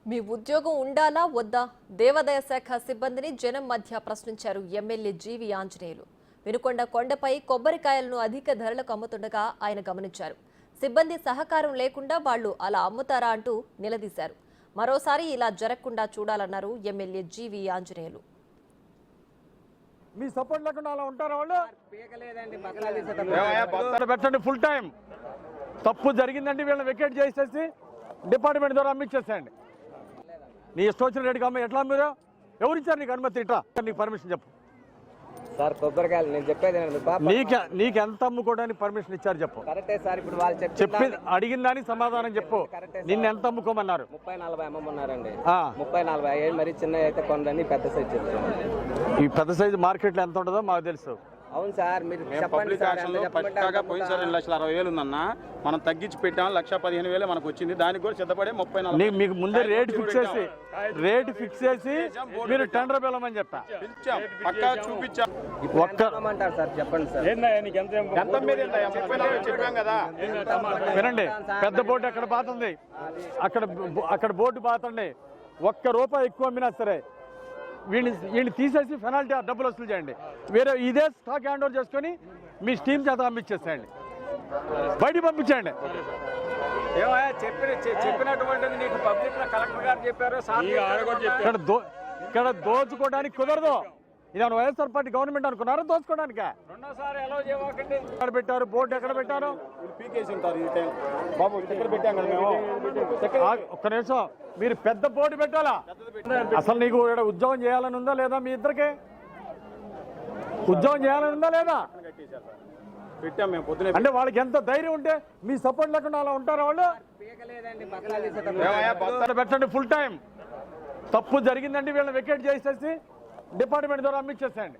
మీ ఉద్యోగం ఉండాలా వద్దా? దేవాదాయ శాఖ సిబ్బందిని జనం మధ్య ప్రశ్నించారు ఎమ్మెల్యే జీవి ఆంజనేయులు. వినుకొండ కొండపై కొబ్బరికాయలను అధిక ధరలకు అమ్ముతుండగా ఆయన గమనించారు. సిబ్బంది సహకారం లేకుండా వాళ్లు అలా అమ్ముతారా అంటూ నిలదీశారు. మరోసారి ఇలా జరగకుండా చూడాలన్నారు ఎమ్మెల్యే జీవి ఆంజనేయులు. మీ సపోర్ట్ లేకుండా అలా ఉంటారా వాళ్ళు? పెట్టండి ఫుల్ టైం. తప్పు జరిగిందండి, వీళ్ళని వెకేట్ చేసేసి డిపార్ట్మెంట్ ద్వారా అమ్మించేసేయండి. నీ ఇష్టం వచ్చిన రేటుకి అమ్మ ఎట్లా అమ్మారు? ఎవరు ఇచ్చారు నీకు అనుమతి? ఇట్లా నీకు పర్మిషన్ చెప్పు సార్. కొబ్బరికాయలు నేను చెప్పేది నీకు ఎంత అమ్ముకోవడానికి పర్మిషన్ ఇచ్చారు చెప్పు. కరెక్టే సార్. ఇప్పుడు వాళ్ళు చెప్పి అడిగిన దానికి సమాధానం చెప్పు. నిన్ను ఎంత అమ్ముకోమన్నారు? 30-40 అమ్మమన్నారండి. 30-40 మరి చిన్న అయితే కొందని పెద్ద సైజ్ చెప్తాను. ఈ పెద్ద సైజు మార్కెట్లో ఎంత ఉంటుందో మాకు తెలుసు. అవును సార్, మీరు పబ్లిక్ ఆక్షన్లో పక్కాగా పోయినసారి 2,60,000 ఉందన్న, మనం తగ్గించి పెట్టాం. 1,15,000 మనకు వచ్చింది. దానికి కూడా సిద్ధపడే 30-40 మీకు ముందే రేట్ ఫిక్స్ చేసి మీరు టెండర్ పిలవమని చెప్పా. పక్కా చూపించాం. సార్ చెప్పండి సార్. చెప్పాం కదా. వినండి, పెద్ద బోర్డు అక్కడ బాతుంది, అక్కడ బోర్డు బాతండి. ₹1 ఎక్కువ అమ్మినా సరే వీళ్ళని తీసేసి పెనాల్టీ డబ్బులు వసూలు చేయండి. వేరే ఇదే స్టాక్ హ్యాండ్ ఓవర్ చేసుకొని మీ స్టీమ్ చేత పంపించేసేయండి, బయటికి పంపించండి. చెప్పినటువంటిది నీకు పబ్లిక్ కలెక్టర్ గారు చెప్పారు. ఇక్కడ దోచుకోవడానికి కుదరదు. ఇది వైఎస్ఆర్ పార్టీ గవర్నమెంట్ అనుకున్నారా దోచుకోవడానికి? రెండోసారి ఎలా చేయకండి. ఎక్కడ పెట్టారు బోర్డు? ఎక్కడ పెట్టారు? పీకేసి ఉంటారు ఈ టైం. బాబు ఇక్కడ పెట్టాం కదా మేము. ఒక్క నిమిషం, మీరు పెద్ద బోర్డు పెట్టాలా? అసలు నీకు ఉద్యోగం చేయాలని ఉందా లేదా? మీ ఇద్దరికి ఉద్యోగం చేయాలని ఉందా లేదా? పెట్టాం మేము పొద్దున. అంటే వాళ్ళకి ఎంత ధైర్యం ఉంటే మీ సపోర్ట్ లేకుండా అలా ఉంటారా వాళ్ళు? పెట్టండి ఫుల్ టైం. తప్పు జరిగిందండి, వీళ్ళని వెకేట్ చేసేసి డిపార్ట్మెంట్ ద్వారా అమ్మించేసేయండి.